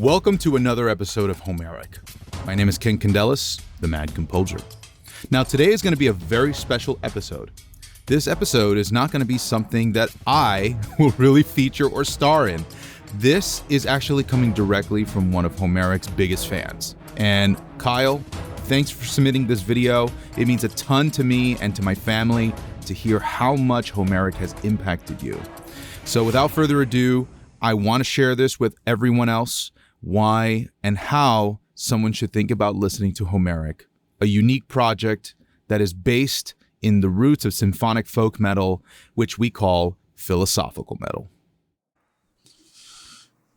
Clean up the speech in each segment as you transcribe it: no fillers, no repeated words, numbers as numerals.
Welcome to another episode of Homerik. My name is Ken Candelas, the Mad Composer. Now, today is going to be a very special episode. This episode is not going to be something that I will really feature or star in. This is actually coming directly from one of Homerik's biggest fans. And Kyle, thanks for submitting this video. It means a ton to me and to my family to hear how much Homerik has impacted you. So without further ado, I want to share this with everyone else, why and how someone should think about listening to Homerik, a unique project that is based in the roots of symphonic folk metal, which we call philosophical metal.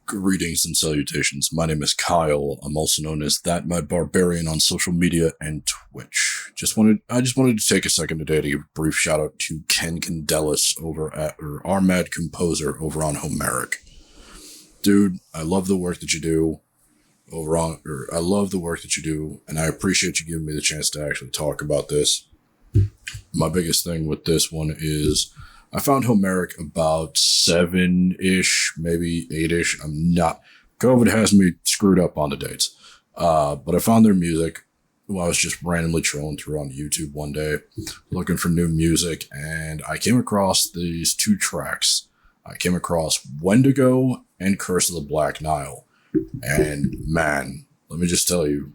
Greetings and salutations. My name is Kyle. I'm also known as That Mad Barbarian on social media and Twitch. I just wanted to take a second today to give a brief shout out to Ken Candelas our Mad Composer over on Homerik. Dude, I love the work that you do and I appreciate you giving me the chance to actually talk about this. My biggest thing with this one is I found Homerik about 7-ish, maybe 8-ish. COVID has me screwed up on the dates. But I found their music while I was just randomly trolling through on YouTube one day, looking for new music, and I came across these two tracks. I came across Wendigo and Curse of the Black Nile. And man, let me just tell you,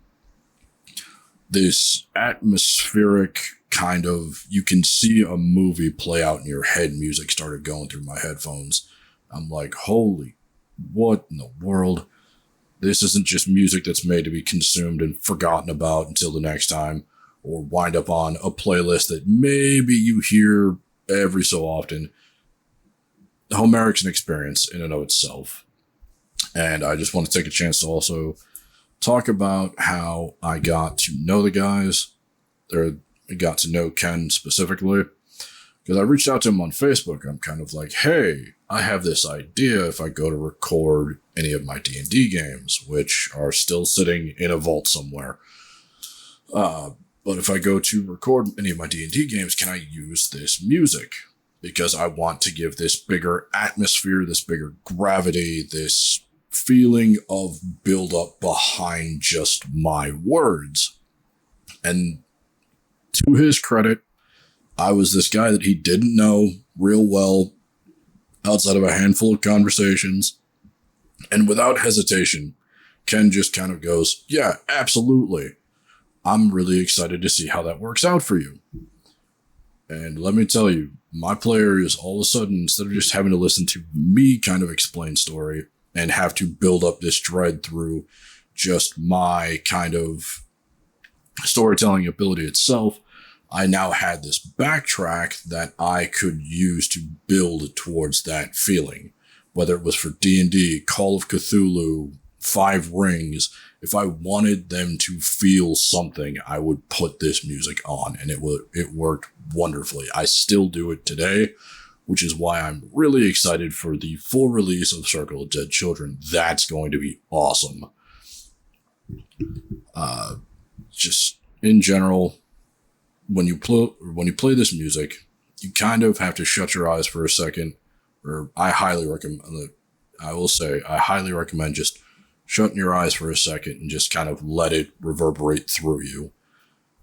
this atmospheric kind of, you can see a movie play out in your head music started going through my headphones. I'm like, holy, what in the world? This isn't just music that's made to be consumed and forgotten about until the next time, or wind up on a playlist that maybe you hear every so often. Homerik's an experience in and of itself. And I just want to take a chance to also talk about how I got to know the guys, or got to know Ken specifically, because I reached out to him on Facebook. I'm kind of like, hey, I have this idea if I go to record any of my D&D games, which are still sitting in a vault somewhere. But if I go to record any of my D&D games, can I use this music? Because I want to give this bigger atmosphere, this bigger gravity, this feeling of build up behind just my words. And to his credit, I was this guy that he didn't know real well outside of a handful of conversations. And without hesitation, Ken just kind of goes, yeah, absolutely. I'm really excited to see how that works out for you. And let me tell you, my player is all of a sudden, instead of just having to listen to me kind of explain story and have to build up this dread through just my kind of storytelling ability itself, I now had this backtrack that I could use to build towards that feeling. Whether it was for D&D, Call of Cthulhu, Five Rings, if I wanted them to feel something, I would put this music on, and it worked wonderfully. I still do it today, which is why I'm really excited for the full release of Circle of Dead Children. That's going to be awesome. Just in general, when you play this music, you kind of have to shut your eyes for a second, or I highly recommend just shutting your eyes for a second and just kind of let it reverberate through you.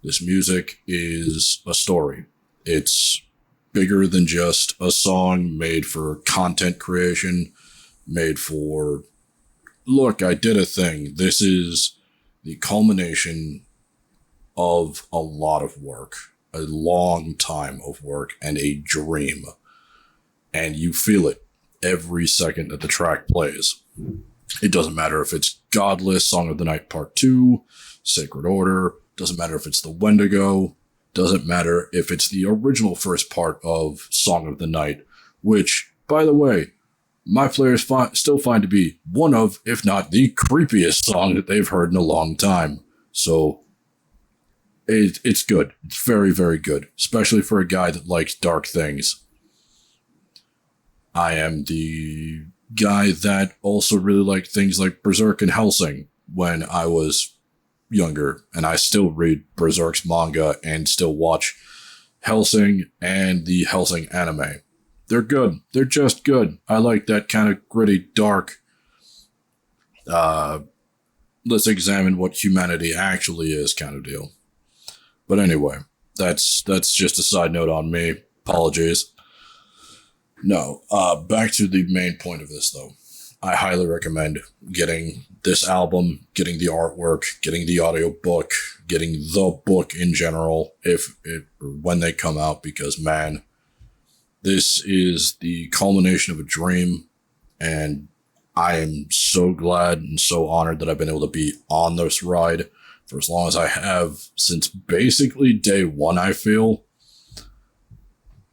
This music is a story. It's bigger than just a song made for content creation, made for, look, I did a thing. This is the culmination of a lot of work, a long time of work, and a dream. And you feel it every second that the track plays. It doesn't matter if it's Godless, Song of the Night Part 2, Sacred Order, doesn't matter if it's the Wendigo, doesn't matter if it's the original first part of Song of the Night, which, by the way, my players still find to be one of, if not the creepiest song that they've heard in a long time. So it's good. It's very, very good, especially for a guy that likes dark things. I am the guy that also really liked things like Berserk and Hellsing when I was younger, and I still read Berserk's manga and still watch Hellsing and the Hellsing anime. They're good. They're just good. I like that kind of gritty, dark let's examine what humanity actually is kind of deal. But anyway, that's just a side note on me. Apologies. No, back to the main point of this, though. I highly recommend getting this album, getting the artwork, getting the audiobook, getting the book in general, when they come out, because, man, this is the culmination of a dream, and I am so glad and so honored that I've been able to be on this ride for as long as I have, since basically day one, I feel,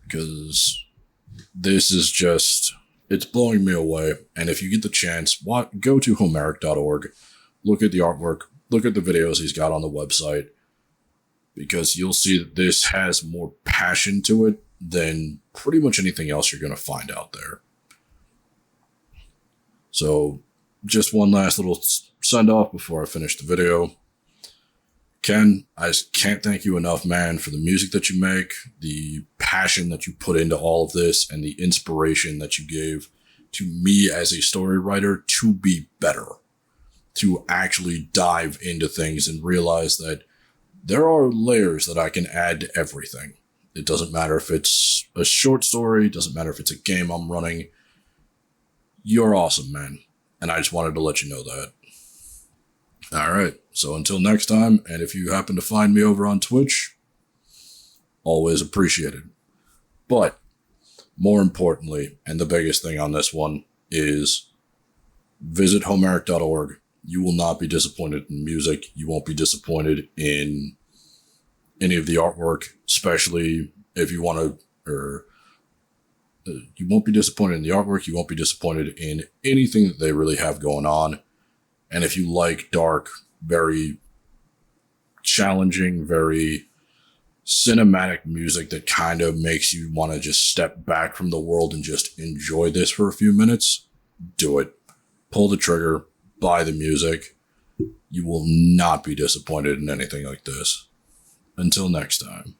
because this is just... it's blowing me away. And if you get the chance, go to homerik.org, look at the artwork, look at the videos he's got on the website, because you'll see that this has more passion to it than pretty much anything else you're going to find out there. So just one last little send off before I finish the video. Ken, I just can't thank you enough, man, for the music that you make, the passion that you put into all of this, and the inspiration that you gave to me as a story writer to be better, to actually dive into things and realize that there are layers that I can add to everything. It doesn't matter if it's a short story, it doesn't matter if it's a game I'm running. You're awesome, man. And I just wanted to let you know that. All right. So until next time, and if you happen to find me over on Twitch, always appreciated. But more importantly, and the biggest thing on this one, is visit homerik.org. You will not be disappointed in music. You won't be disappointed in any of the artwork, especially if you want to, you won't be disappointed in the artwork. You won't be disappointed in anything that they really have going on. And if you like dark, very challenging, very cinematic music that kind of makes you want to just step back from the world and just enjoy this for a few minutes, do it. Pull the trigger, buy the music. You will not be disappointed in anything like this. Until next time.